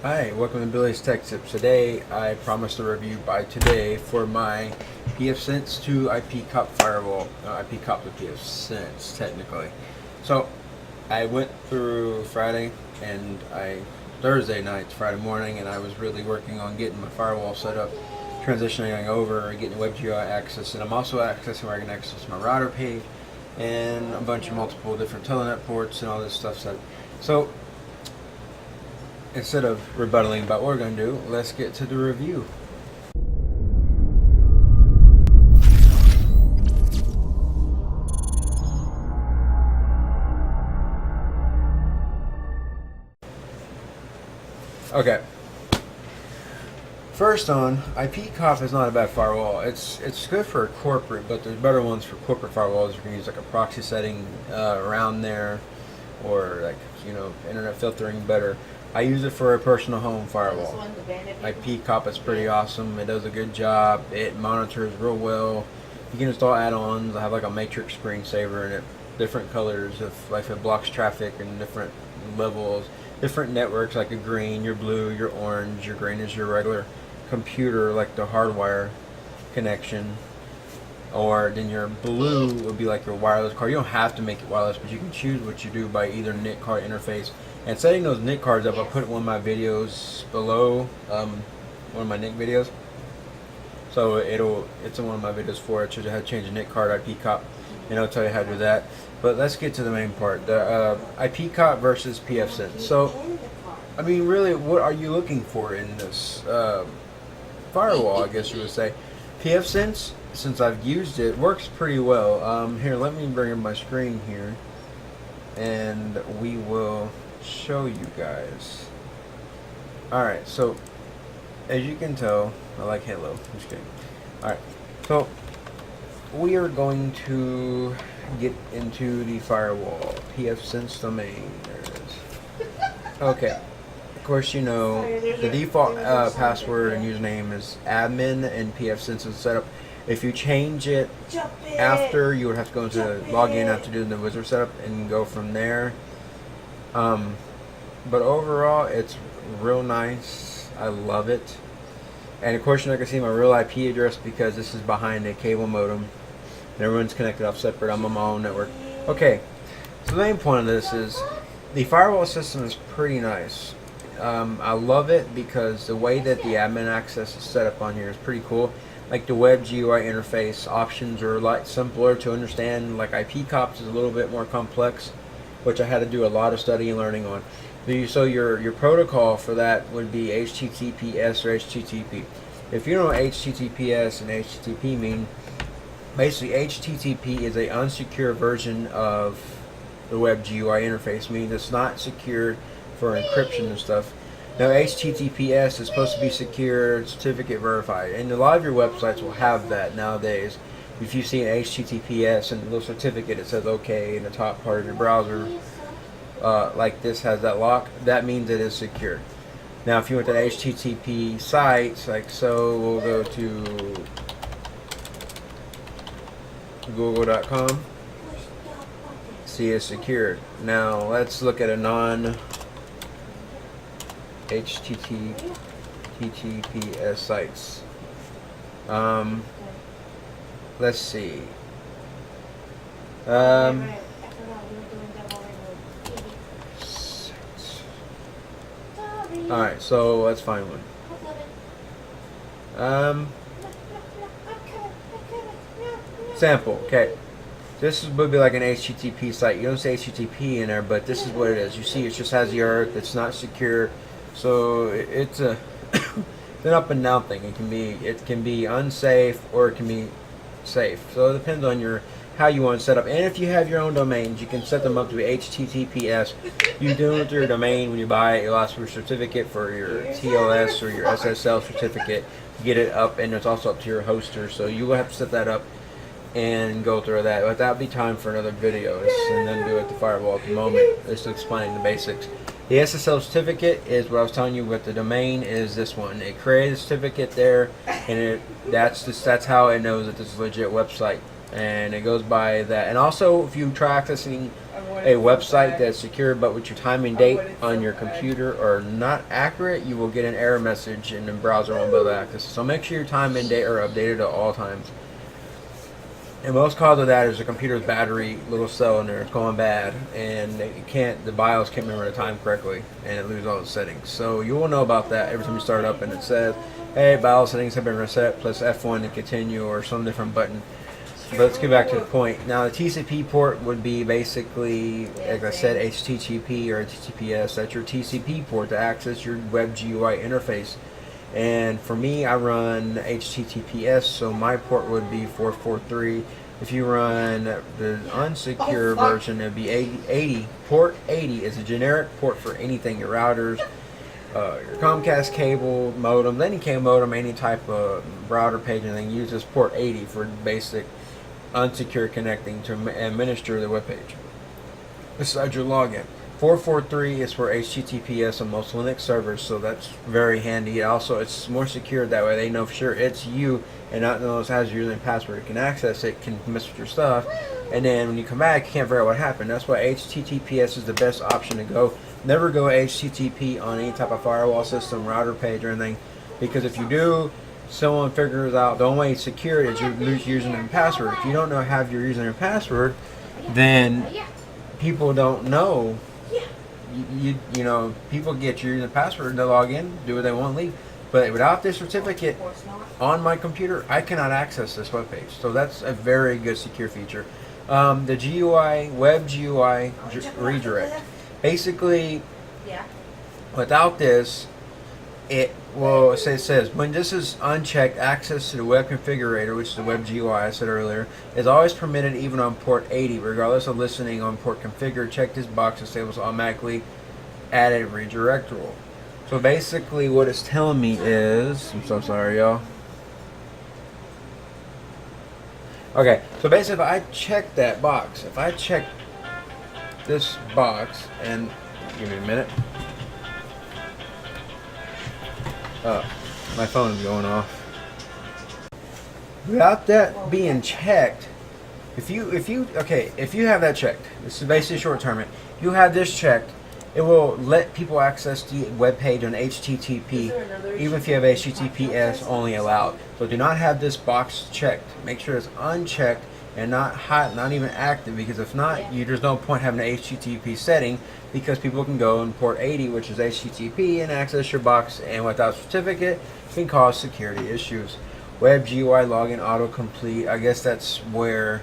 Hi, welcome to Billy's Tech Tips. Today I promised a review by today for my PFsense to IPcop firewall. IPcop to PFsense technically. So I went through Friday and Thursday night to Friday morning, and I was really working on getting my firewall set up, transitioning over, getting WebGL access, and I'm also accessing where I can access my router page and a bunch of multiple different telnet ports and all this stuff. So instead of rebuttaling about what we're going to do, let's get to the review. Okay. First on, IPcop is not a bad firewall. It's good for corporate, but there's better ones for corporate firewalls. You can use like a proxy setting around there, or like, you know, internet filtering better. I use it for a personal home firewall. IPcop is pretty awesome. It does a good job. It monitors real well. You can install add-ons. I have like a matrix screensaver in it, different colors if it blocks traffic and different levels, different networks, like a green, your blue, your orange. Your green is your regular computer, like the hardwire connection, or then your blue would be like your wireless card. You don't have to make it wireless, but you can choose what you do by either NIC card interface. And setting those NIC cards up, I put one of my videos below, one of my NIC videos. So it's in one of my videos for it. Shows you how to change a NIC card, IPcop, and I'll tell you how to do that. But let's get to the main part, the IPcop versus PFsense. So, I mean, really, what are you looking for in this firewall, I guess you would say? PFsense, since I've used it, works pretty well. Here, let me bring up my screen here, and we will show you guys. Alright, so as you can tell, I like hello. I'm just kidding. Alright, so we are going to get into the firewall. PFsense domain. There it is. Okay. Of course, you know the default password and username is admin, and PFsense is set up. If you change it after, you would have to go into login after doing the wizard setup and go from there. But overall, it's real nice. I love it. And of course, you're not going to see my real IP address because this is behind a cable modem. And everyone's connected off separate. I'm on my own network. Okay, so the main point of this is the firewall system is pretty nice. I love it because the way that the admin access is set up on here is pretty cool. Like the web GUI interface options are a lot simpler to understand. Like IPcop is a little bit more complex, which I had to do a lot of study and learning on. So your protocol for that would be HTTPS or HTTP. If you know what HTTPS and HTTP mean, basically HTTP is a unsecure version of the web GUI interface, meaning it's not secured for encryption and stuff. Now HTTPS is supposed to be secure, certificate verified, and a lot of your websites will have that nowadays. If you see an HTTPS and a little certificate, it says OK in the top part of your browser, like this has that lock, that means it is secure. Now if you went to HTTP sites, like so, we'll go to google.com, see it's secured. Now let's look at a non-HTTPS sites. Let's see. Alright, so let's find one. Sample, okay. This would be like an HTTP site. You don't say HTTP in there, but this is what it is. You see, it just has the earth. It's not secure, so it's a it's an up and down thing. It can be unsafe or it can be safe. So it depends on how you want to set up. And if you have your own domains, you can set them up to be HTTPS. You do it through your domain when you buy it. You'll ask for a certificate for your TLS or your Ssl certificate to get it up, and it's also up to your hoster. So you will have to set that up and go through that. But that'll be time for another video, and then do it the firewall at the moment. Just explaining the basics. The Ssl certificate is what I was telling you with the domain is this one. It created a certificate there, and that's how it knows that this is a legit website. And it goes by that. And also, if you try accessing a website that's secure but with your time and date on your computer are not accurate, you will get an error message and the browser won't be able to access it. So make sure your time and date are updated at all times. And most cause of that is the computer's battery, little cell in there, it's going bad, and the BIOS can't remember the time correctly, and it loses all its settings. So you will know about that every time you start up, and it says, "Hey, BIOS settings have been reset." Plus F1 to continue, or some different button. But let's get back to the point. Now, the TCP port would be basically, like I said, HTTP or HTTPS. That's your TCP port to access your web GUI interface. And for me, I run HTTPS, so my port would be 443. If you run the unsecure version, it would be 80. Port 80 is a generic port for anything, your routers, your Comcast cable, modem, any cable modem, any type of router page, anything, uses port 80 for basic unsecure connecting to administer the web page. Besides your login. 443 is for HTTPS on most Linux servers, so that's very handy. Also, it's more secure that way. They know for sure it's you and not knows has your username and password. You can access it, can mess with your stuff, and then when you come back, you can't figure out what happened. That's why HTTPS is the best option to go. Never go HTTP on any type of firewall system, router page, or anything, because if you do, someone figures out the only way it's secure is you lose your username and password. If you don't know have your username and password, then people don't know. You know, people get your username and password to log in, do what they want, leave. But without this certificate on my computer, I cannot access this web page. So that's a very good secure feature. The GUI, web GUI redirect. Basically, without this, it says when this is unchecked, access to the web configurator, which is the web GUI I said earlier, is always permitted even on port 80, regardless of listening on port configure. Check this box to disable automatically added redirect rule. So basically what it's telling me is, I'm so sorry y'all. Okay, so basically if I check that box, if I check this box, and give me a minute. My phone is going off. Without that being checked, if you have that checked, this is basically short term. If you have this checked, it will let people access the web page on HTTP, even if you have HTTPS only allowed. So do not have this box checked. Make sure it's unchecked and not hot, not even active, because if not, there's no point having an HTTP setting, because people can go in port 80, which is HTTP, and access your box, and without certificate can cause security issues. Web GUI Login Autocomplete, I guess that's where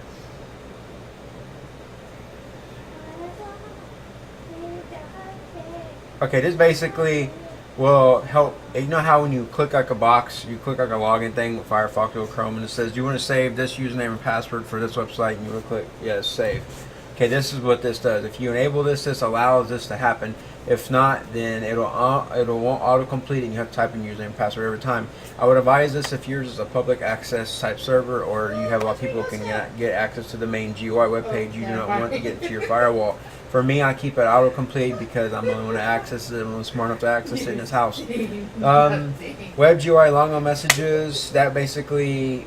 this basically will help. You know how when you click like a box, you click like a login thing with Firefox or Chrome, and it says, do you want to save this username and password for this website? And you will click yes, save. Okay, this is what this does. If you enable this, this allows this to happen. If not, then it won't autocomplete, and you have to type in username and password every time. I would advise this if yours is a public access type server, or you have a lot of people who can get access to the main GUI web page. You do not want to get to your firewall. For me, I keep it autocomplete because I'm the only one to access it. I'm only smart enough to access it in this house. Web GUI long-on messages, that basically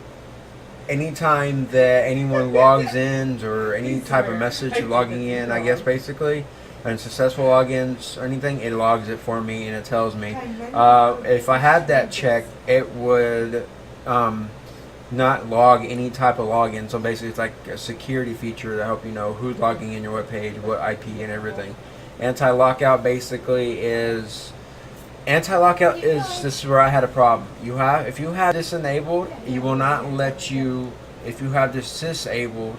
anytime that anyone logs in or any type of message logging in, I guess basically, and successful logins or anything, it logs it for me and it tells me. If I had that checked, it would not log any type of login. So basically it's like a security feature to help you know who's logging in your web page, what IP and everything. Anti-lockout basically is this is where I had a problem. If you have this enabled, you will not let you. If you have this disabled,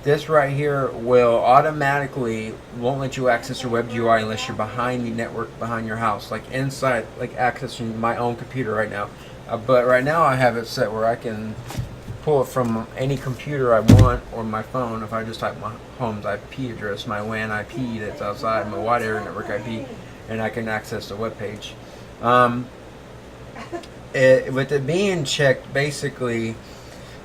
this right here will automatically won't let you access your web GUI unless you're behind the network behind your house, like inside, like accessing my own computer right now. But right now I have it set where I can pull it from any computer I want or my phone. If I just type my home's IP address, my WAN IP that's outside my wide area network IP, and I can access the web page. With it being checked, basically,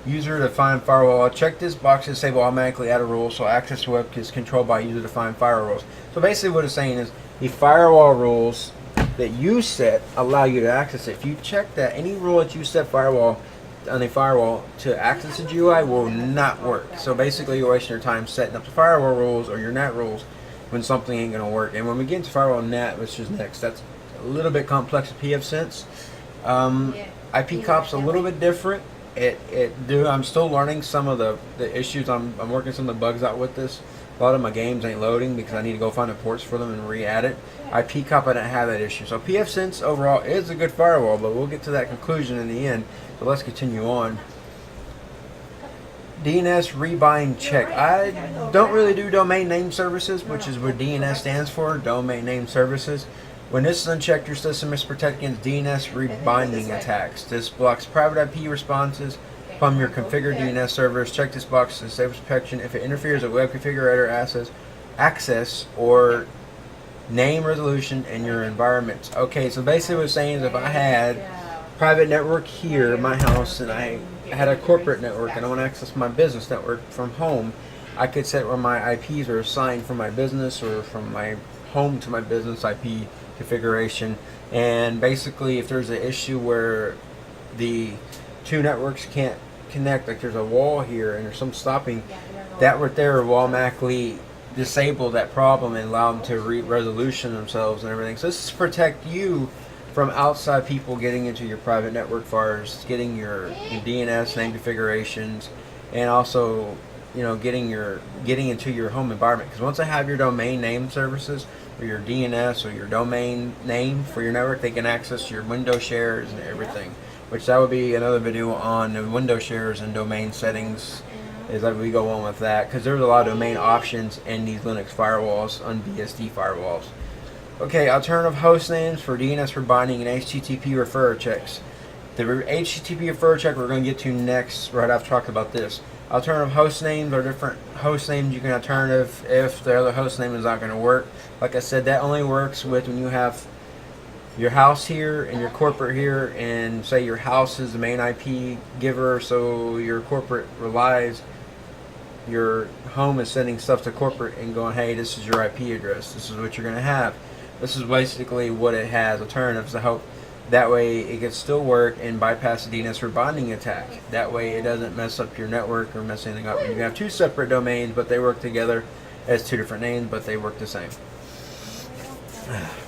user-defined firewall. Check this box to disable automatically add a rule, so access to web is controlled by user-defined firewall rules. So basically what it's saying is the firewall rules that you set allow you to access it. If you check that, any rule that you set firewall, on a firewall to access the GUI will not work. So basically, you're wasting your time setting up the firewall rules or your net rules when something ain't going to work. And when we get into firewall net, which is next, that's a little bit complex with PFsense. IPcop's a little bit different. I'm still learning some of the issues. I'm working some of the bugs out with this. A lot of my games ain't loading because I need to go find the ports for them and re-add it. IPcop, I didn't have that issue. So PFsense overall is a good firewall, but we'll get to that conclusion in the end. So let's continue on. DNS rebind check. I don't really do domain name services, which is what DNS stands for, domain name services. When this is unchecked, your system is protected against DNS rebinding attacks. This blocks private IP responses from your configured DNS servers. Check this box to disable protection if it interferes with web configurator access or name resolution in your environment. Okay, so basically what it's saying is if I had private network here in my house and I had a corporate network and I want to access my business network from home, I could set where my IPs are assigned from my business or from my home to my business IP configuration. And basically if there's an issue where the two networks can't connect, like there's a wall here and there's some stopping, that right there will automatically disable that problem and allow them to resolution themselves and everything. So this is to protect you from outside people getting into your private network files, getting your DNS name configurations, and also getting into your home environment. Because once I have your domain name services or your DNS or your domain name for your network, they can access your window shares and everything. Which that would be another video on the window shares and domain settings, is that we go on with that, because there's a lot of domain options in these Linux firewalls, on BSD firewalls. Okay, alternative host names for DNS rebinding and HTTP referrer checks. The HTTP referrer check we're going to get to next, right after talking about this. Alternative host names are different host names you can alternative if the other host name is not going to work. Like I said, that only works with when you have your house here and your corporate here, and say your house is the main IP giver, so your corporate relies, your home is sending stuff to corporate and going, hey, this is your IP address, this is what you're going to have. This is basically what it has, alternatives to help. That way it can still work and bypass the DNS rebinding attack. That way it doesn't mess up your network or mess anything up. You can have two separate domains, but they work together as two different names, but they work the same.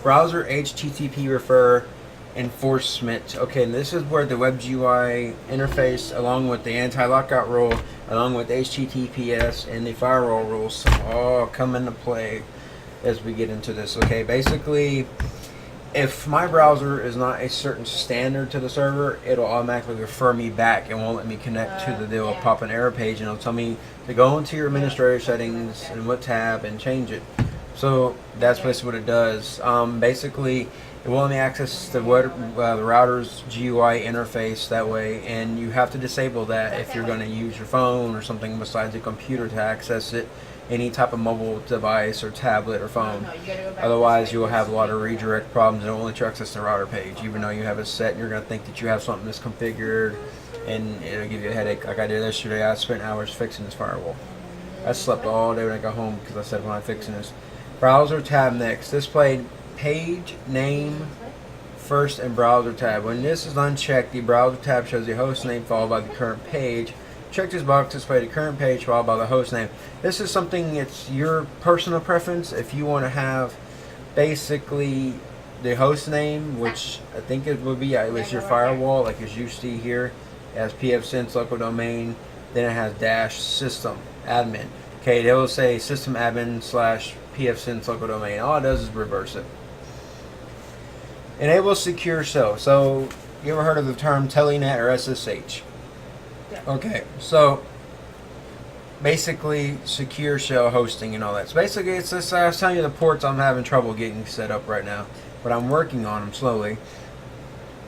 Browser HTTP referrer enforcement. Okay, and this is where the WebGUI interface, along with the anti-lockout rule, along with HTTPS and the firewall rules, all come into play as we get into this. Okay, basically, if my browser is not a certain standard to the server, it'll automatically refer me back and won't let me connect to the deal. It'll pop an error page and it'll tell me to go into your administrator settings and what tab and change it. So that's basically what it does. Basically, it will let me access the router's GUI interface that way, and you have to disable that if you're going to use your phone or something besides a computer to access it, any type of mobile device or tablet or phone. Otherwise, you will have a lot of redirect problems and it won't let you access the router page, even though you have it set and you're going to think that you have something misconfigured, and it'll give you a headache. Like I did yesterday, I spent hours fixing this firewall. I slept all day when I got home because I said, when I'm fixing this. Browser tab next. Display page name first and browser tab. When this is unchecked, the browser tab shows the host name followed by the current page. Check this box to display the current page followed by the host name. This is something, it's your personal preference. If you want to have basically the host name, which I think it would be, it was your firewall, like as you see here, it has PFsense local domain, then it has dash system admin. Okay, they will say system admin / PFsense local domain. All it does is reverse it. Enable secure shell. So, you ever heard of the term Telnet or SSH? Okay, so basically secure shell hosting and all that. So basically, it's this. I was telling you the ports I'm having trouble getting set up right now, but I'm working on them slowly.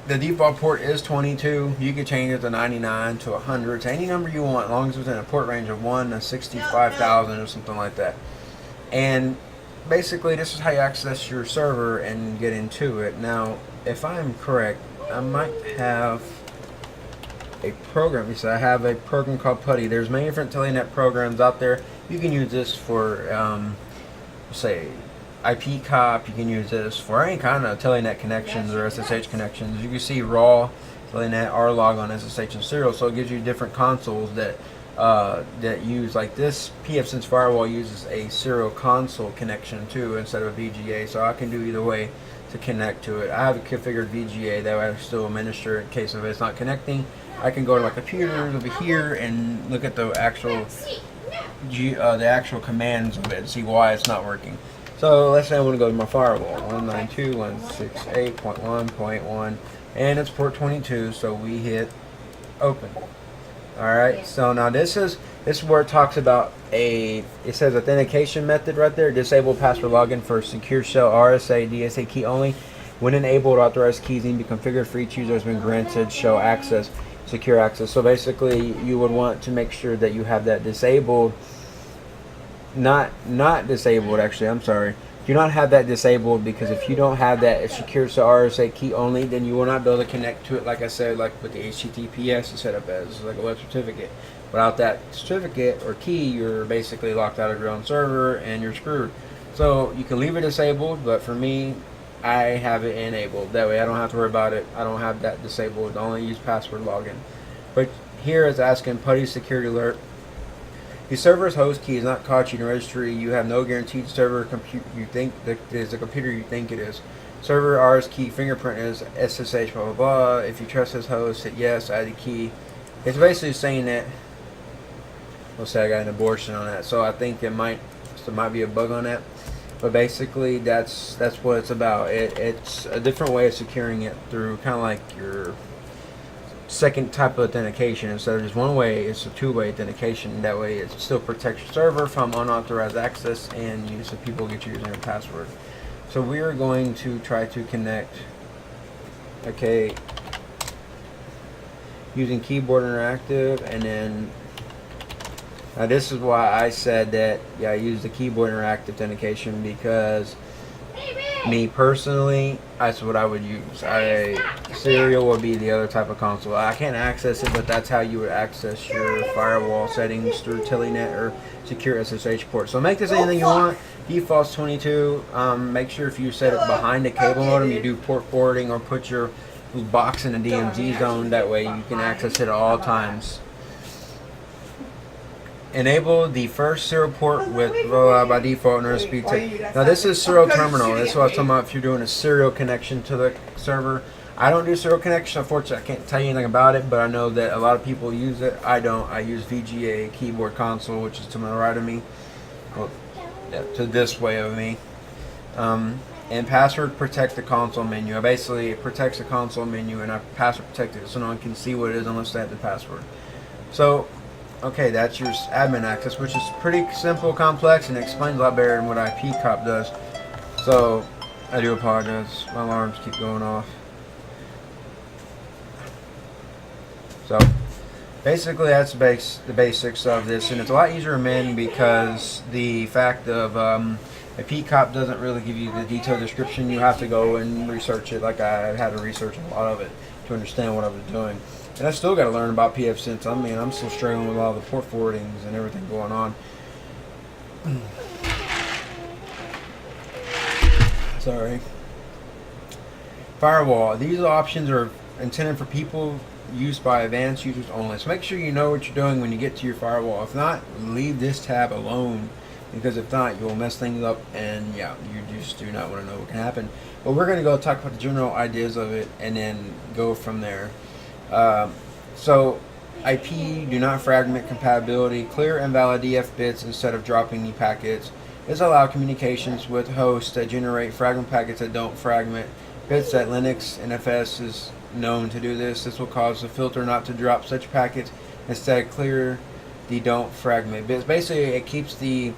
The default port is 22. You can change it to 99 to 100 to any number you want, as long as it's within a port range of 1 to 65,000 or something like that. And basically, this is how you access your server and get into it. Now, if I'm correct, I might have a program. You see, I have a program called Putty. There's many different Telnet programs out there. You can use this for, say, IPcop. You can use this for any kind of Telnet connections or SSH connections. You can see raw Telnet, RLog on SSH and serial. So it gives you different consoles that use, like this PFsense firewall uses a serial console connection too instead of a VGA. So I can do either way to connect to it. I have a configured VGA that I still administer in case of it's not connecting. I can go to my computers over here and look at the actual commands of it and see why it's not working. So let's say I want to go to my firewall, 192.168.1.1, and it's port 22, so we hit open. Alright, so now this is where it talks about it says authentication method right there, disable password login for secure shell RSA DSA key only. When enabled, authorized keys need to be configured for each user has been granted shell access, secure access. So basically you would want to make sure that you have that disabled. Not disabled, actually, I'm sorry. Do not have that disabled, because if you don't have that secure to RSA key only, then you will not be able to connect to it, like I said, like with the HTTPS is set up as like a web certificate. Without that certificate or key, you're basically locked out of your own server and you're screwed. So you can leave it disabled, but for me, I have it enabled. That way I don't have to worry about it. I don't have that disabled. I only use password login. But here it's asking PuTTY security alert. The server's host key is not caught in the registry. You have no guaranteed server you think that is the computer you think it is. Server RS key fingerprint is SSH blah blah blah. If you trust this host, hit yes, add the key. It's basically saying that. Let's say I got an abortion on that, so I think there might be a bug on that. But basically, that's what it's about. It's a different way of securing it through kind of like your second type of authentication. Instead of just one way, it's a two-way authentication. That way it still protects your server from unauthorized access and so people get your username and password. So we are going to try to connect, okay, using keyboard interactive. And then now this is why I said that I use the keyboard interactive authentication, because me personally, that's what I would use. Serial would be the other type of console. I can't access it, but that's how you would access your firewall settings through Telnet or secure SSH port. So make this anything you want. Default's 22. Make sure if you set it behind a cable modem, you do port forwarding or put your box in a DMZ zone. That way you can access it at all times. Enable the first serial port with by default and speed. Now this is serial terminal. This is what I was talking about if you're doing a serial connection to the server. I don't do serial connection, unfortunately. I can't tell you anything about it, but I know that a lot of people use it. I don't. I use VGA keyboard console, which is to my right of me. Well, yeah, to this way of me. And password protect the console menu. Basically, it protects the console menu, and I password protect it so no one can see what it is unless they have the password. So, okay, that's your admin access, which is pretty simple, complex, and explains a lot better than what IPcop does. So, I do apologize. My alarms keep going off. So, basically, that's the basics of this, and it's a lot easier to amend because the fact of IPcop doesn't really give you the detailed description. You have to go and research it, like I had to research a lot of it to understand what I was doing. And I still got to learn about PFsense. I mean, I'm still struggling with all the port forwardings and everything going on. Sorry. Firewall. These options are intended for people used by advanced users only. So make sure you know what you're doing when you get to your firewall. If not, leave this tab alone, because if not, you'll mess things up, and yeah, you just do not want to know what can happen. But we're going to go talk about the general ideas of it and then go from there. So IP do not fragment compatibility, clear invalid DF bits instead of dropping the packets. This allows communications with hosts that generate fragment packets that don't fragment bits. That Linux NFS is known to do this. This will cause the filter not to drop such packets, instead clear the don't fragment bits. Basically, it keeps the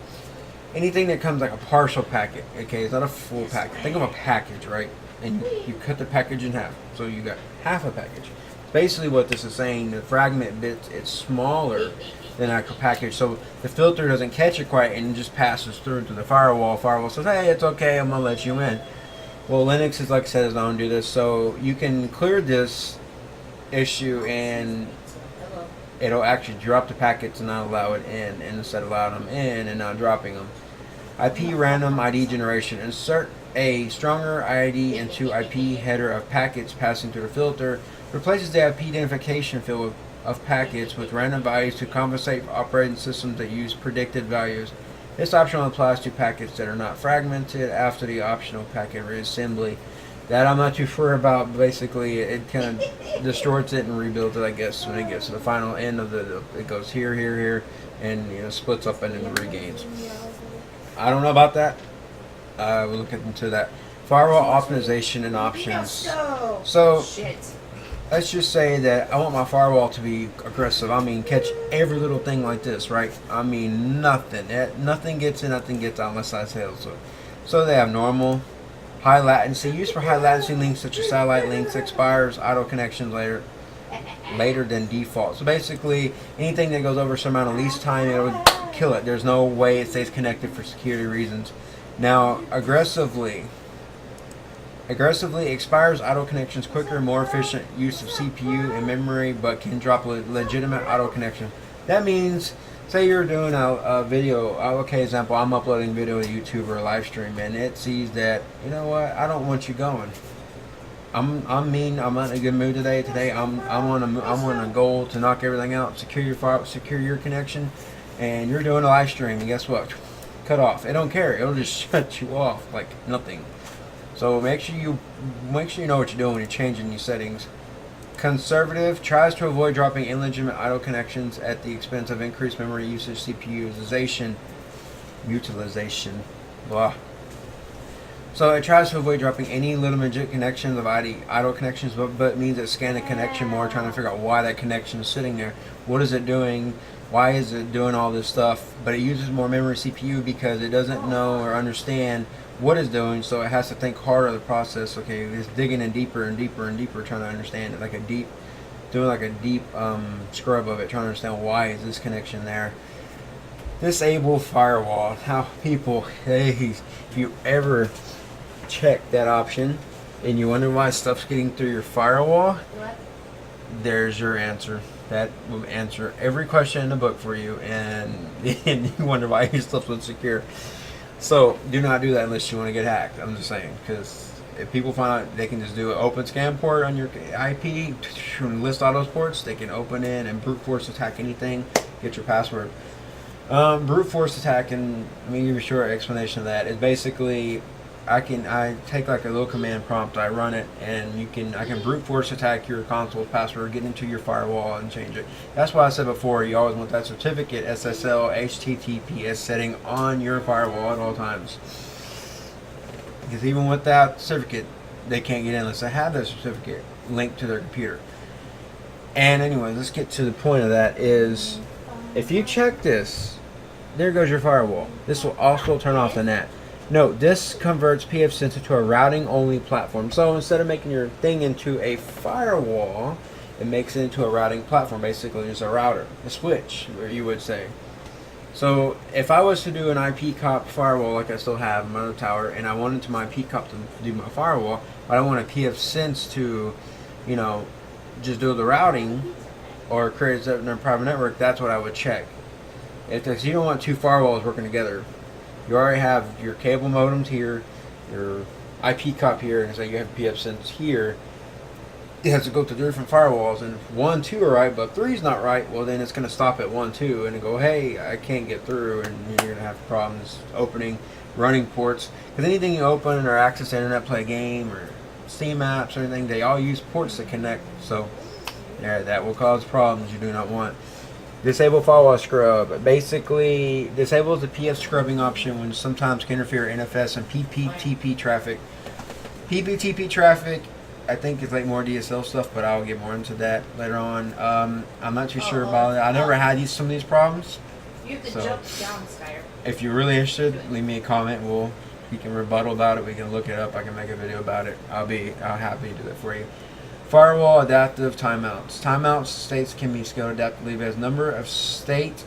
anything that comes like a partial packet. Okay, it's not a full packet. Think of a package, right? And you cut the package in half, so you got half a package. Basically what this is saying, the fragment bit, it's smaller than a package, so the filter doesn't catch it quite and just passes through to the firewall. Firewall says, hey, it's okay, I'm going to let you in. Well, Linux is, like I said, is known to do this, so you can clear this issue and it'll actually drop the packets and not allow it in, and instead of allowing them in and not dropping them. IP random ID generation. a stronger ID into IP header of packets passing through the filter, replaces the IP identification field of packets with random values to compensate for operating systems that use predicted values. This option applies to packets that are not fragmented after the optional packet reassembly. That I'm not too sure about. Basically, it kind of distorts it and rebuilds it, I guess, when it gets to the final end of it goes here, here, here, and splits up and then regains. I don't know about that. We'll look into that. Firewall optimization and options. So let's just say that I want my firewall to be aggressive. I mean, catch every little thing like this, right? I mean, nothing gets in, nothing gets out unless I say so. So they have normal, high latency. Used for high latency links such as satellite links, expires auto connections later than default. So basically, anything that goes over some amount of least time, it would kill it. There's no way it stays connected for security reasons. Now, aggressively expires auto connections quicker, more efficient use of CPU and memory, but can drop legitimate auto connection. That means, say you're doing a video, okay, example, I'm uploading video to YouTube or a live stream, and it sees that, you know what, I don't want you going. I'm mean. I'm not in a good mood today. I'm on a goal to knock everything out, secure your connection, and you're doing a live stream, and guess what? Cut off. It don't care. It'll just shut you off like nothing. So make sure you know what you're doing when you're changing these settings. Conservative tries to avoid dropping illegitimate idle connections at the expense of increased memory usage, CPU utilization. Blah. So it tries to avoid dropping any legitimate connections of idle connections, but means it scan the connection more, trying to figure out why that connection is sitting there. What is it doing? Why is it doing all this stuff? But it uses more memory CPU because it doesn't know or understand what it's doing, so it has to think harder of the process. Okay, it's digging in deeper and deeper and deeper, trying to understand it, doing a deep scrub of it, trying to understand why is this connection there. Disable firewall. Now, people, hey, if you ever check that option and you wonder why stuff's getting through your firewall, there's your answer. That will answer every question in the book for you, and you wonder why your stuff's unsecure. So do not do that unless you want to get hacked. I'm just saying, because if people find out they can just do an open scan port on your IP and list all those ports, they can open it and brute force attack anything, get your password. Brute force attack, and let me give you a short explanation of that. Is basically I take like a little command prompt, I run it, and I can brute force attack your console's password, get into your firewall and change it. That's why I said before, you always want that certificate SSL HTTPS setting on your firewall at all times. Because even with that certificate, they can't get in unless they have that certificate linked to their computer. And anyway, let's get to the point of that is, if you check this, there goes your firewall. This will also turn off the NAT. Note, this converts PFSense into a routing-only platform. So instead of making your thing into a firewall, it makes it into a routing platform. Basically, it's a router, a switch, you would say. So if I was to do an IPcop firewall, like I still have in my other tower, and I wanted my IPcop to do my firewall, but I want a PFSense to, just do the routing or create a private network, that's what I would check. Because you don't want two firewalls working together. You already have your cable modems here, your IPcop here, and so you have PFSense here. It has to go to different firewalls, and if 1, 2 are right, but 3 is not right, well then it's going to stop at 1, 2, and go, hey, I can't get through, and you're going to have problems opening, running ports. Because anything you open or access the internet, play a game, or Steam apps or anything, they all use ports to connect. So yeah, that will cause problems you do not want. Disable firewall scrub. Basically, disables the PF scrubbing option when sometimes can interfere with NFS and PPTP traffic. PPTP traffic, I think it's like more DSL stuff, but I'll get more into that later on. I'm not too sure about it. I never had some of these problems. You have to jump down, Skyr. If you're really interested, leave me a comment. We can rebuttal about it. We can look it up. I can make a video about it. I'll happy to do that for you. Firewall adaptive timeouts. Timeouts states can be scaled adaptively as number of state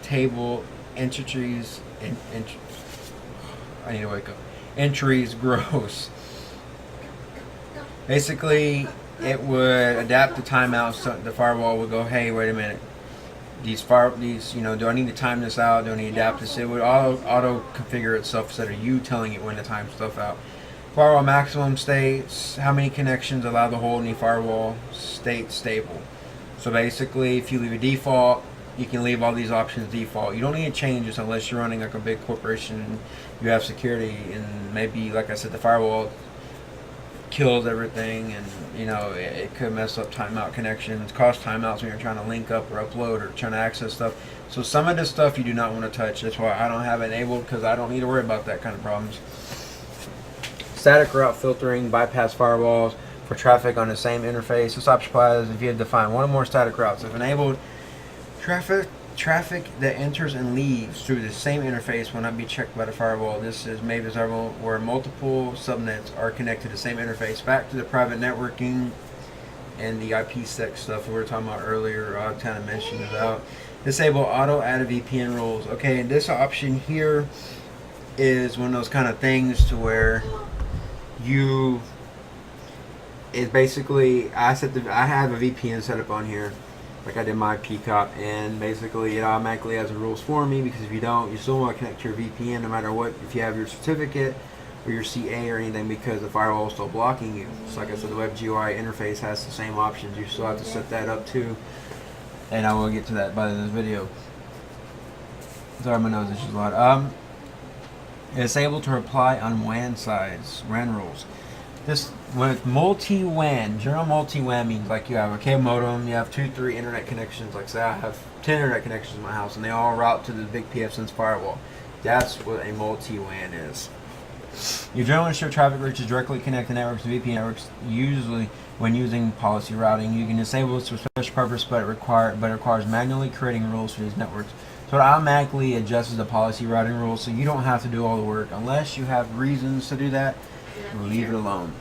table entries I need to wake up. Entries grows. Basically, it would adapt the timeouts. So the firewall would go, hey, wait a minute. Do I need to time this out? Do I need to adapt this? It would auto configure itself instead of you telling it when to time stuff out. Firewall maximum states how many connections allow the whole any firewall state stable. So basically, if you leave a default, you can leave all these options default. You don't need to change this unless you're running like a big corporation and you have security, and maybe, like I said, the firewall kills everything, and you know it could mess up timeout connections, cause timeouts when you're trying to link up or upload or trying to access stuff. So some of this stuff you do not want to touch. That's why I don't have it enabled, because I don't need to worry about that kind of problems. Static route filtering, bypass firewalls for traffic on the same interface. This option applies if you have defined one or more static routes. If enabled, traffic that enters and leaves through the same interface will not be checked by the firewall. This is maybe several where multiple subnets are connected to the same interface. Back to the private networking and the IPsec stuff we were talking about earlier. I kind of mentioned about disable auto add a VPN rules. Okay, and this option here is one of those kind of things to where it's basically I have a VPN set up on here, like I did my IPcop, and basically it automatically has the rules for me, because if you don't, you still want to connect to your VPN no matter what, if you have your certificate or your CA or anything, because the firewall is still blocking you. So like I said, the WebGUI interface has the same options. You still have to set that up too, and I will get to that by the end of this video. Sorry, my nose is just a lot. It's able to reply on WAN sides, WAN rules. This, with multi-WAN, general multi-WAN means like you have a cable modem, you have 2-3 internet connections. Like say I have 10 internet connections in my house, and they all route to the big PFsense firewall. That's what a multi-WAN is. You generally ensure traffic reaches directly connected networks to VPN networks. Usually, when using policy routing, you can disable this for special purpose, but it requires manually creating rules for these networks. So it automatically adjusts the policy routing rules, so you don't have to do all the work unless you have reasons to do that. Leave it alone.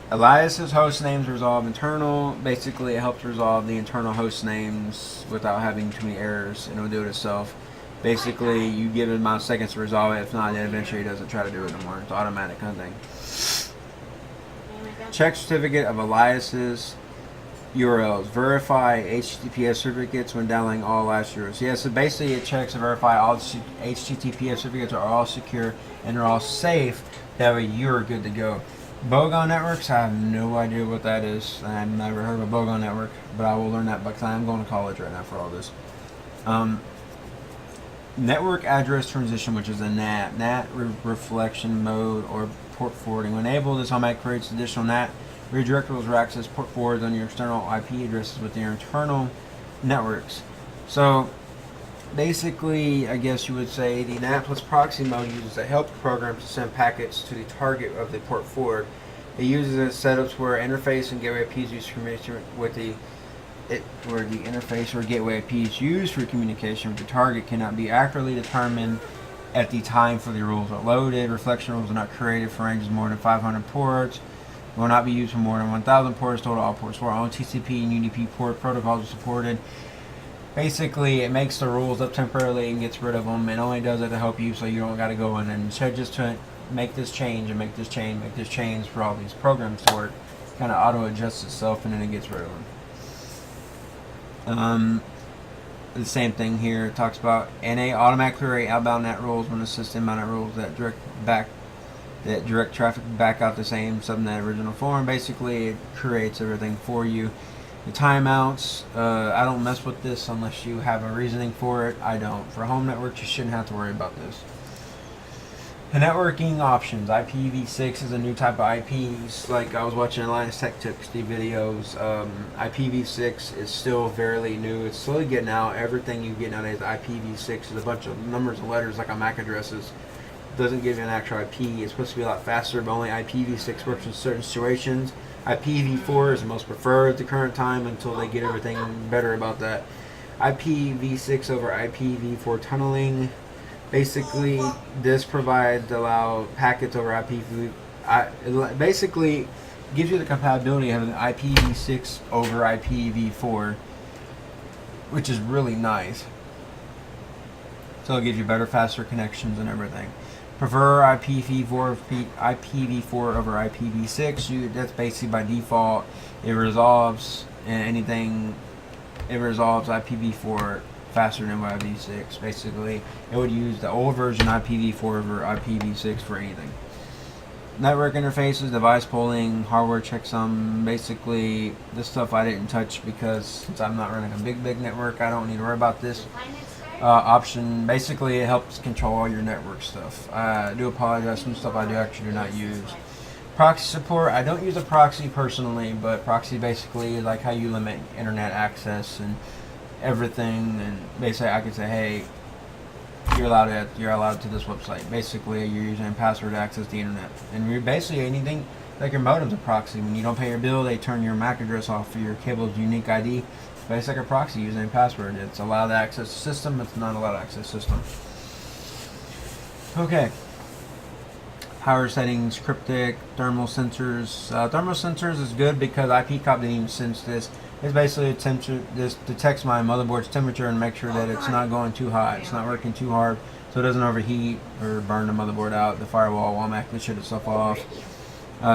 Aliases host names resolve internal. Basically, it helps resolve the internal host names without having too many errors, and it'll do it itself. Basically, you give it a amount of seconds to resolve it. If not, then eventually it doesn't try to do it no more. It's automatic kind of thing. Check certificate of aliases. URLs. Verify HTTPS certificates when downloading all last URLs. Yeah, so basically it checks and verify all HTTPS certificates are all secure and they're all safe. That way you're good to go. Bogon networks, I have no idea what that is. I've never heard of a Bogon network, but I will learn that because I'm going to college right now for all this. Network address transition, which is a NAT. NAT reflection mode or port forwarding. When enabled, this automatically creates additional NAT redirectables or access port forwards on your external IP addresses with your internal networks. So basically, I guess you would say the NAT plus proxy mode uses a help program to send packets to the target of the port forward. It uses setups where interface and gateway IPs used for communication with where the interface or gateway IP is used for communication with the target cannot be accurately determined at the time for the rules are loaded. Reflection rules are not created for ranges more than 500 ports. Will not be used for more than 1,000 ports. Total all ports for all TCP and UDP port protocols are supported. Basically, it makes the rules up temporarily and gets rid of them. It only does it to help you, so you don't got to go in and just to make this change and make this change, make this change for all these programs to work. Kind of auto adjusts itself and then it gets rid of them. The same thing here. It talks about NA automatically create outbound NAT rules when the system inbound NAT rules that direct traffic back out the same subnet original form. Basically, it creates everything for you. The timeouts, I don't mess with this unless you have a reasoning for it. I don't. For home networks, you shouldn't have to worry about this. The networking options. IPv6 is a new type of IPs. Like I was watching Alliance Tech Tips videos. IPv6 is still fairly new. It's slowly getting out. Everything you get nowadays, IPv6 is a bunch of numbers and letters like on MAC addresses. Doesn't give you an actual IP. It's supposed to be a lot faster, but only IPv6 works in certain situations. IPv4 is the most preferred at the current time until they get everything better about that. IPv6 over IPv4 tunneling. Basically, this allow packets over it basically gives you the compatibility of having IPv6 over IPv4, which is really nice. So it gives you better, faster connections and everything. Prefer IPv4 over IPv6. That's basically by default. It resolves anything. It resolves IPv4 faster than IPv6. Basically, it would use the old version IPv4 over IPv6 for anything. network interfaces, device polling, hardware checksum. Basically, this stuff I didn't touch because since I'm not running a big network, I don't need to worry about this. Option, basically it helps control all your network stuff. I do apologize, some stuff I do actually do not use. Proxy support, I don't use a proxy personally, but proxy basically is like how you limit internet access and everything, and basically I can say, hey, you're allowed to this website. Basically you're using a password to access the internet. And you're basically anything, like your modem's a proxy. When you don't pay your bill, they turn your MAC address off for your cable's unique ID. It's like a proxy using a password. It's allowed to access the system, it's not allowed to access the system. Okay. Power settings, cryptic, thermal sensors. Thermal sensors is good because IPcop didn't even sense this. It's basically a temperature. This detects my motherboard's temperature and make sure that it's not going too hot. It's not working too hard, so it doesn't overheat or burn the motherboard out. The firewall will automatically shut itself off.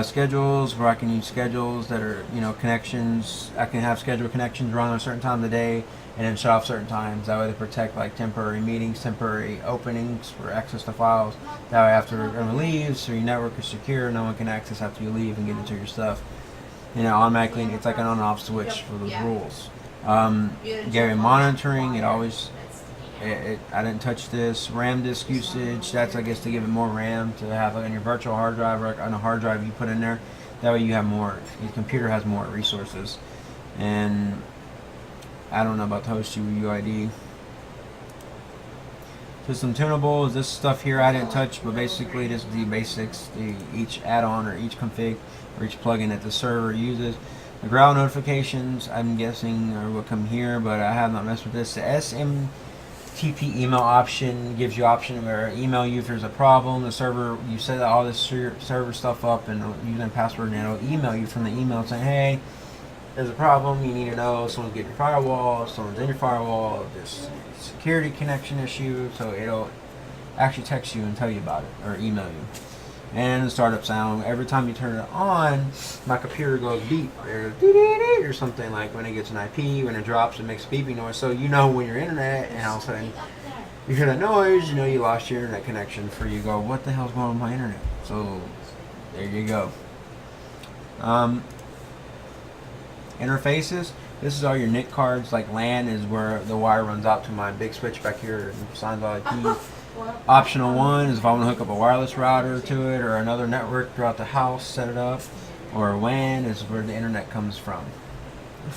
Schedules, where I can use schedules that are, connections. I can have scheduled connections run on a certain time of the day and then shut off certain times. That way they protect like temporary meetings, temporary openings for access to files. That way after everyone leaves, so your network is secure, no one can access after you leave and get into your stuff. Automatically, it's like an on-off switch for those rules. Gary monitoring, it always, I didn't touch this. RAM disk usage, that's I guess to give it more RAM to have like on your virtual hard drive or on a hard drive you put in there. That way you have more, your computer has more resources. And I don't know about the host UUID. System tunables, this stuff here I didn't touch, but basically this is the basics, each add-on or each config or each plugin that the server uses. The ground notifications, I'm guessing, will come here, but I have not messed with this. The SMTP email option gives you option where email you if there's a problem. The server, you set all this server stuff up and using a password, and it'll email you from the email saying, hey, there's a problem, you need to know, someone's getting your firewall, someone's in your firewall, this security connection issue, so it'll actually text you and tell you about it, or email you. And the startup sound, every time you turn it on, my computer goes beep, or something, like when it gets an IP, when it drops, it makes a beeping noise, so you know when your internet, and all of a sudden, you hear that noise, you know you lost your internet connection, for you go, what the hell's going on with my internet? So, there you go. Interfaces, this is all your NIC cards, like LAN is where the wire runs out to my big switch back here and signs all IP. Optional one is if I want to hook up a wireless router to it or another network throughout the house, set it up. Or WAN is where the internet comes from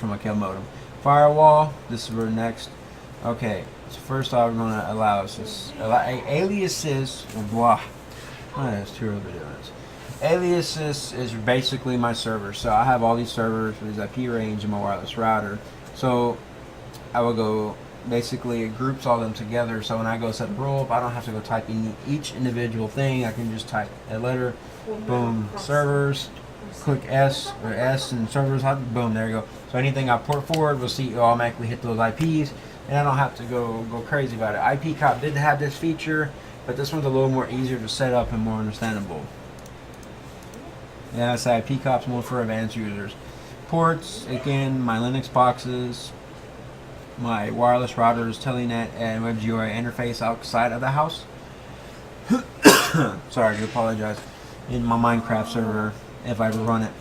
a cable modem. Firewall, this is where next. Okay, so first off, we're going to allow this. Aliases, blah. Oh, there's two other difference. Aliases is basically my server. So I have all these servers with this IP range in my wireless router. So I will go, basically it groups all them together. So when I go set a rule, I don't have to go type in each individual thing. I can just type a letter, boom, servers, click S or S and servers, boom, there you go. So anything I port forward will see automatically hit those IPs, and I don't have to go crazy about it. IPcop did have this feature, but this one's a little more easier to set up and more understandable. Yeah, so IPcop's more for advanced users. Ports, again, my Linux boxes, my wireless routers, Telenet, and WebGUI interface outside of the house. Sorry, I do apologize. In my Minecraft server, if I run it.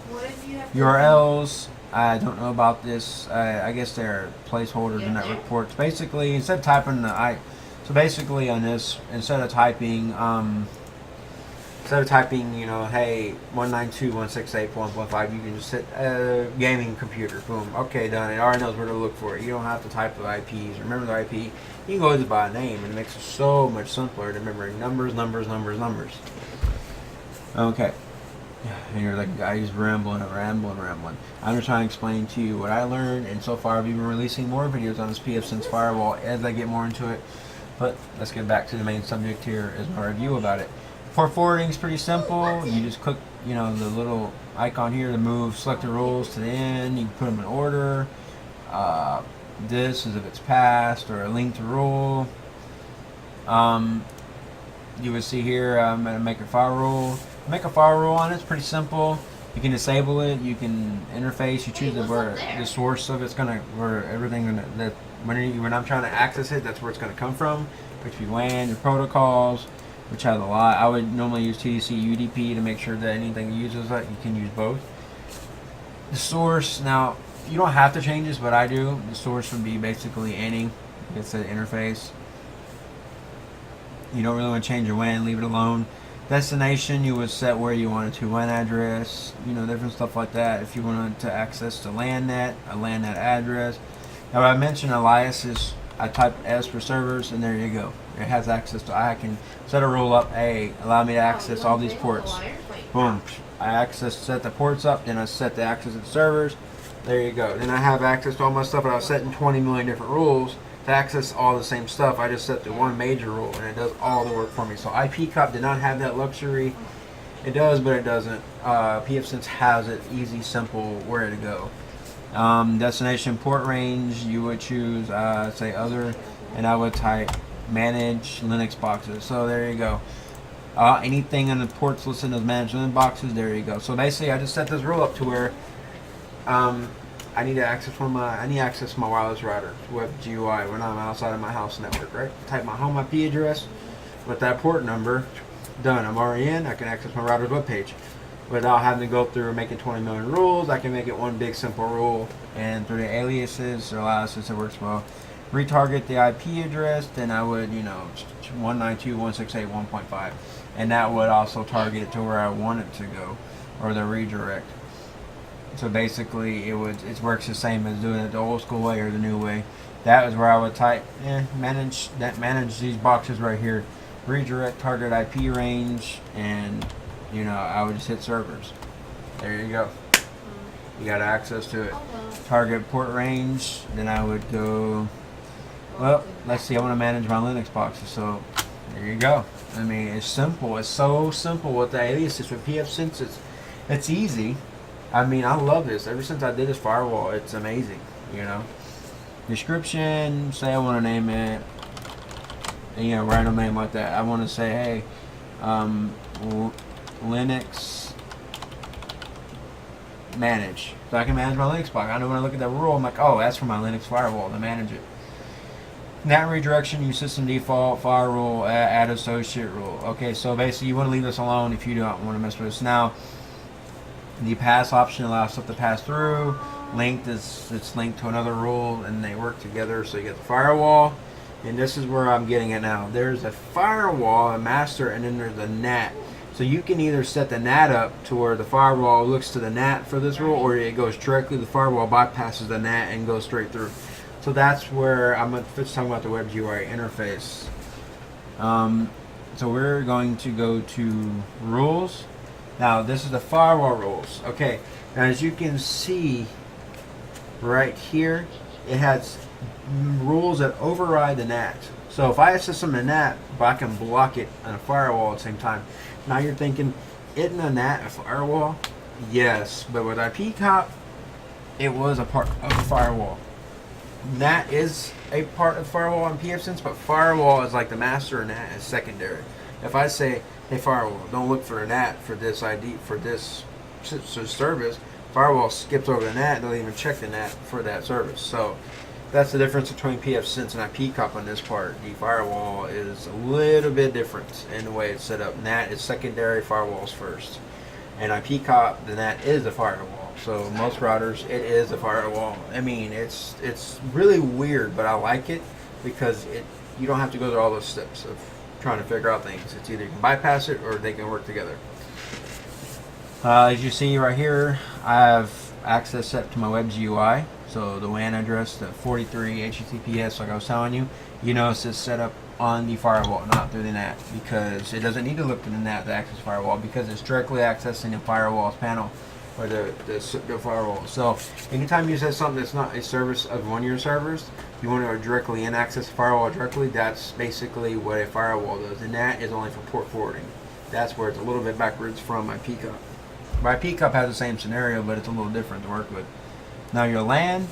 URLs, I don't know about this. I guess they're placeholders and network ports. Basically, instead of typing so basically on this, instead of typing, you know, hey, 192.168.1.5, you can just hit gaming computer, boom, okay, done. It already knows where to look for it. You don't have to type the IPs. Remember the IP. You can go just by a name, and it makes it so much simpler to remember numbers. Okay. And you're like, I just rambling. I'm just trying to explain to you what I learned, and so far I've been releasing more videos on this PFsense firewall as I get more into it. But let's get back to the main subject here, is my review about it. Port forwarding is pretty simple. You just click, you know, the little icon here to move selected rules to the end. You can put them in order. This is if it's passed or a linked rule. You would see here, I'm going to make a file rule. Make a file rule on it. It's pretty simple. You can disable it. You can interface. You choose where the source of it's gonna, where everything when I'm trying to access it, that's where it's gonna come from. Which be WAN, your protocols. which has a lot. I would normally use TDC UDP to make sure that anything uses that, you can use both. The source, now, you don't have to change this, but I do. The source would be basically any. It's the interface. You don't really want to change your WAN, leave it alone. Destination, you would set where you wanted to WAN address, you know, different stuff like that. If you wanted to access the LAN net, a LAN net address. Now, I mentioned aliases. I type S for servers, and there you go. It has access to. I can set a rule up. Hey, allow me to access all these ports. Boom. I set the ports up, then I set the access to the servers. There you go. Then I have access to all my stuff, and I was setting 20 million different rules to access all the same stuff. I just set the one major rule, and it does all the work for me. So IPcop did not have that luxury. It does, but it doesn't. PFsense has it, easy, simple, where to go. Destination port range, you would choose, say other, and I would type manage Linux boxes. So there you go. Anything in the ports listed as managed Linux boxes, there you go. So basically, I just set this rule up to where I need to access my wireless router, web GUI, when I'm outside of my house network, right? Type my home IP address with that port number. Done. I'm already in. I can access my router's web page without having to go through making 20 million rules. I can make it one big simple rule, and through the aliases or aliases, it works well. Retarget the IP address, then I would, 192.168.1.5, and that would also target it to where I want it to go, or the redirect. So basically, it works the same as doing it the old school way or the new way. That is where I would type manage these boxes right here, redirect target IP range, and I would just hit servers. There you go. You got access to it. Target port range. Then I would go. Well, let's see. I want to manage my Linux boxes. So there you go. I mean, it's simple. It's so simple with the aliases with PFsense. It's easy. I mean, I love this. Ever since I did this firewall, it's amazing. Description. Say I want to name it. Random name like that. I want to say, hey, Linux manage. So I can manage my Linux box. I know when I look at that rule, I'm like, oh, that's for my Linux firewall to manage it. NAT redirection, use system default, fire rule, add associate rule. Okay, so basically you want to leave this alone if you don't want to mess with this. Now, the pass option allows stuff to pass through. Linked it's linked to another rule, and they work together. So you get the firewall, and this is where I'm getting it now. There's a firewall, a master, and then there's a NAT. So you can either set the NAT up to where the firewall looks to the NAT for this rule, or it goes directly, the firewall bypasses the NAT and goes straight through. So that's where I'm talking about the web GUI interface. So we're going to go to rules. Now this is the firewall rules. Okay, now as you can see right here, it has rules that override the NAT. So if I access some of the NAT, but I can block it on a firewall at the same time. Now you're thinking, isn't a NAT a firewall? Yes, but with IPcop, it was a part of the firewall. NAT is a part of firewall on PFsense, but firewall is like the master, and NAT is secondary. If I say, hey firewall, don't look for a NAT for this ID, for this service, firewall skips over the NAT and doesn't even check the NAT for that service. So that's the difference between PFsense and IPcop on this part. The firewall is a little bit different in the way it's set up. NAT is secondary, firewall's first. And IPcop, the NAT is a firewall. So most routers, it is a firewall. I mean, it's really weird, but I like it because you don't have to go through all those steps of trying to figure out things. It's either you can bypass it or they can work together. As you see right here, I have access set to my web GUI. So the WAN address, the 43 HTTPS, like I was telling you, it's set up on the firewall, not through the NAT, because it doesn't need to look to the NAT to access firewall, because it's directly accessing the firewall's panel, or the firewall. So anytime you set something that's not a service of one of your servers, you want to directly access the firewall directly. That's basically what a firewall does. The NAT is only for port forwarding. That's where it's a little bit backwards from IPcop. But IPcop has the same scenario, but it's a little different to work with. Now your LAN,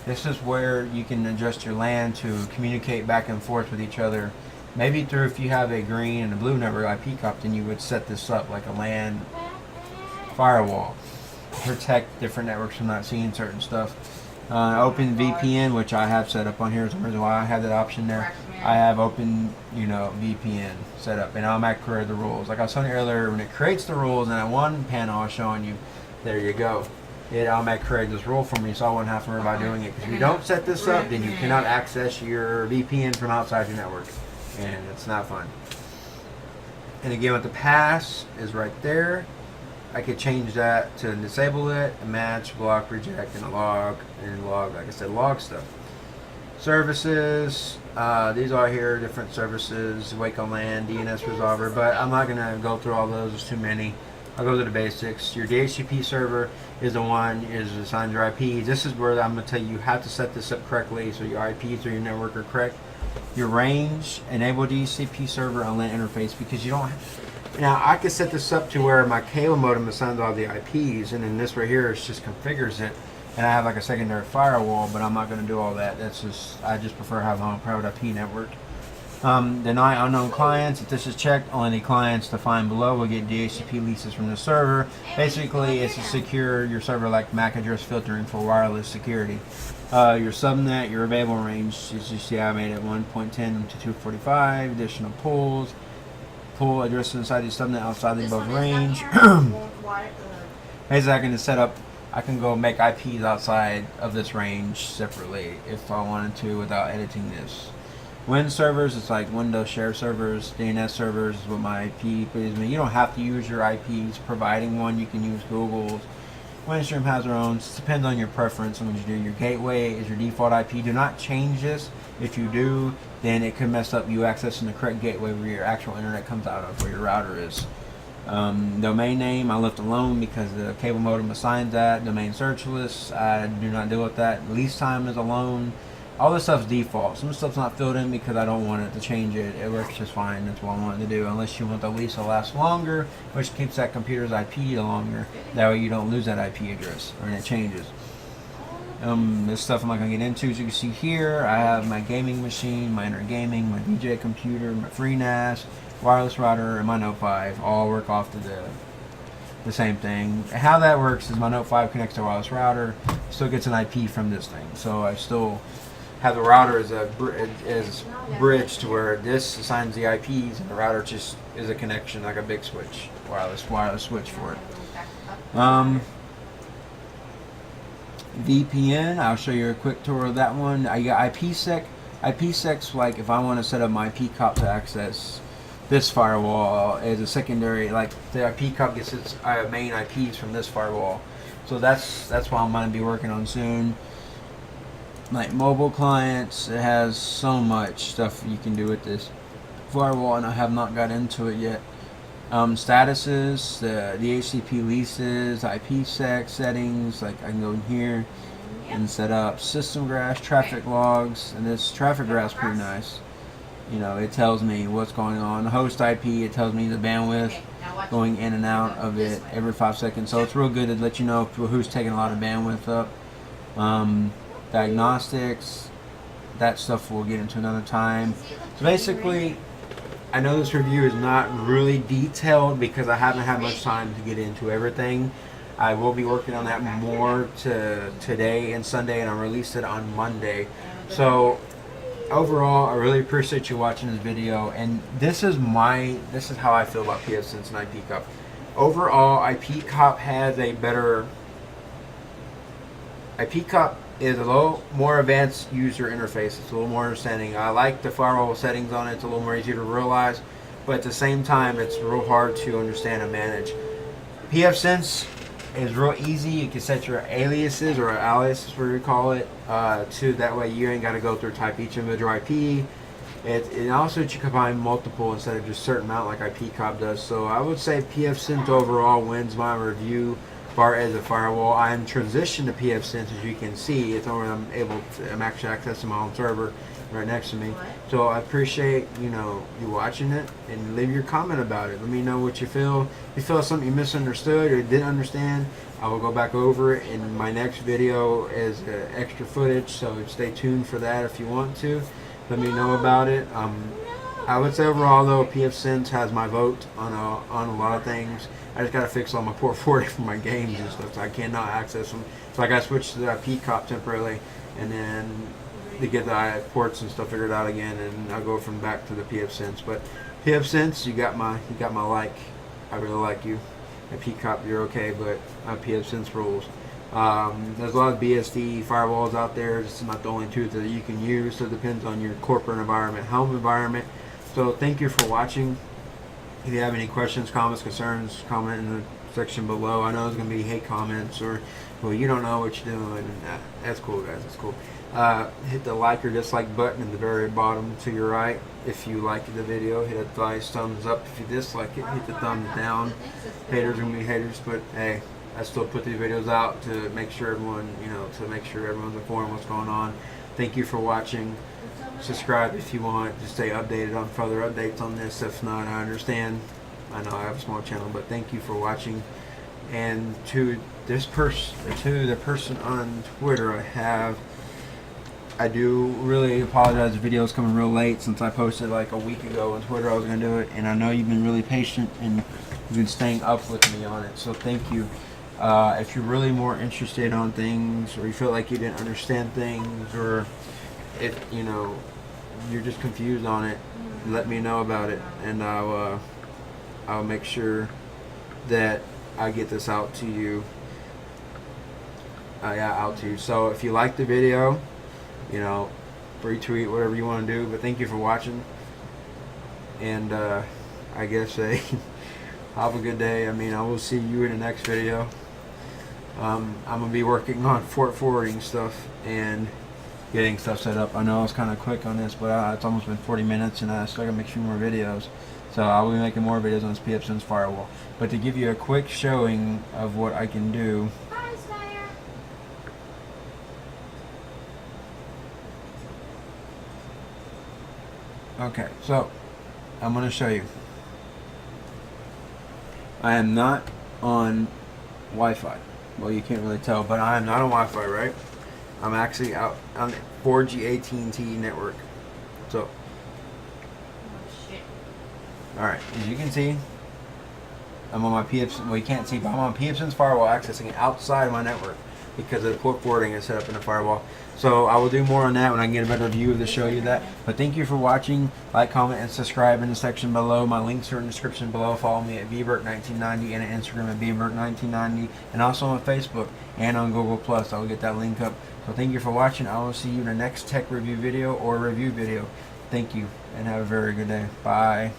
this is where you can adjust your LAN to communicate back and forth with each other. Maybe through, if you have a green and a blue network IPcop, then you would set this up like a LAN firewall. Protect different networks from not seeing certain stuff. Open VPN, which I have set up on here. Is the reason why I have that option there. I have open, VPN set up, and I'll create the rules. Like I was telling you earlier, when it creates the rules, and that one panel I was showing you, there you go. It automatically created this rule for me, so I wouldn't have to worry about doing it. Because if you don't set this up, then you cannot access your VPN from outside your network, and it's not fun. And again, with the pass is right there. I could change that to disable it, match, block, reject, and log, like I said, log stuff. Services, these are here, different services, Wake on LAN, DNS resolver, but I'm not going to go through all those, there's too many. I'll go to the basics. Your Dhcp server is the one, is assigned your IPs. This is where I'm going to tell you how to set this up correctly so your IPs or your network are correct. Your range, enable Dhcp server on LAN interface, because you don't have, now I can set this up to where my cable modem assigns all the IPs, and then this right here is just configures it, and I have like a secondary firewall, but I'm not going to do all that. I just prefer having a private IP network. Deny unknown clients. If this is checked, only clients defined below will get DHCP leases from the server. Basically, it's to secure your server like MAC address filtering for wireless security. Your subnet, your available range, as you see I made it 1.10 to 245. Additional pools. Pool addresses inside the subnet outside the above range. Basically, I can set up, I can go make IPs outside of this range separately if I wanted to without editing this. Win servers, it's like Windows share servers. DNS servers is what my IP is. You don't have to use your IPs. Providing one, you can use Google's. Windstream has their own. It depends on your preference on what you do. Your gateway is your default IP. Do not change this. If you do, then it could mess up you accessing the correct gateway where your actual internet comes out of, where your router is. Domain name I left alone because the cable modem assigns that. Domain search list, I do not deal with that. Lease time is alone. All this stuff's default. Some stuff's not filled in because I don't want it to change it. It works just fine. That's what I wanted to do. Unless you want the lease to last longer, which keeps that computer's IP longer. That way you don't lose that IP address or it changes. This stuff I'm not going to get into. As you can see here, I have my gaming machine, my internet gaming, my DJ computer, my FreeNAS, wireless router, and my Note 5 all work off to the same thing. How that works is my Note 5 connects to a wireless router, still gets an IP from this thing. So I still have the router as a bridge to where this assigns the IPs, and the router just is a connection, like a big switch, wireless switch for it. VPN, I'll show you a quick tour of that one. I got IPsec. IPsec's like if I want to set up my IPcop to access this firewall as a secondary, like the IPcop gets its main IPs from this firewall. So that's what I'm going to be working on soon. Like mobile clients, it has so much stuff you can do with this firewall, and I have not got into it yet. Statuses, the DHCP leases, IPsec settings, like I can go in here and set up system graphs, traffic logs, and this traffic graph's pretty nice. You know, it tells me what's going on. Host IP, it tells me the bandwidth going in and out of it every 5 seconds. So it's real good to let you know who's taking a lot of bandwidth up. Diagnostics, that stuff we'll get into another time. So basically, I know this review is not really detailed because I haven't had much time to get into everything. I will be working on that more today and Sunday, and I'll release it on Monday. So overall, I really appreciate you watching this video, and this is how I feel about PFsense and IPcop. Overall, IPcop has a better. IPcop is a little more advanced user interface. It's a little more understanding. I like the firewall settings on it. It's a little more easy to realize, but at the same time, it's real hard to understand and manage. PFsense is real easy. You can set your aliases or aliases, whatever you call it, to that way you ain't got to go through type each individual IP. It also lets you combine multiple instead of just certain amount like IPcop does. So I would say PFsense overall wins my review. Far as a firewall, I'm transitioned to PFsense, as you can see. It's only I'm actually accessing my own server right next to me. So I appreciate you watching it, and leave your comment about it. Let me know what you feel. If you feel something you misunderstood or didn't understand, I will go back over it in my next video as extra footage. So stay tuned for that if you want to. Let me know about it. I would say overall though, PFsense has my vote on a lot of things. I just gotta fix all my port forwarding for my games and stuff, so I cannot access them. So I gotta switch to the IPcop temporarily, and then to get the ports and stuff figured out again, and I'll go from back to the PFsense. But PFsense, you got my like. I really like you. At PCOP, you're okay, but PFsense rules. There's a lot of BSD firewalls out there. It's not the only two that you can use, so it depends on your corporate environment, home environment. So thank you for watching. If you have any questions, comments, concerns, comment in the section below. I know there's going to be hate comments or, well, you don't know what you're doing. That's cool, guys. That's cool. Hit the like or dislike button at the very bottom to your right. If you liked the video, hit a nice thumbs up. If you dislike it, hit the thumbs down. Haters are going to be haters, but hey, I still put these videos out to make sure everyone, everyone's informed what's going on. Thank you for watching. Subscribe if you want to stay updated on further updates on this. If not, I understand. I know I have a small channel, but thank you for watching. And to this person, to the person on Twitter, I do really apologize. The video's coming real late since I posted like a week ago on Twitter I was going to do it, and I know you've been really patient and you've been staying up with me on it, so thank you. If you're really more interested on things, or you feel like you didn't understand things, or if you're just confused on it, let me know about it, and I'll make sure that I get this out to you. So if you like the video, retweet, whatever you want to do. But thank you for watching, and I guess have a good day. I will see you in the next video. I'm gonna be working on port forwarding stuff and getting stuff set up. I know I was kind of quick on this, but it's almost been 40 minutes, and I still gotta make a few more videos. So I'll be making more videos on this PFsense firewall. But to give you a quick showing of what I can do. Okay, so I'm going to show you. I am not on Wi-Fi. Well, you can't really tell, but I am not on Wi-Fi, right? I'm actually out on the 4G AT&T network. So, alright, as you can see, I'm on my PFsense. Well, you can't see, but I'm on PFsense firewall accessing it outside of my network because of the port forwarding is set up in the firewall. So I will do more on that when I can get a better view to show you that. But thank you for watching. Like, comment, and subscribe in the section below. My links are in the description below. Follow me at VBert1990 and on Instagram at VBert1990, and also on Facebook and on Google+. I will get that link up. So thank you for watching. I will see you in the next tech review video or review video. Thank you, and have a very good day. Bye.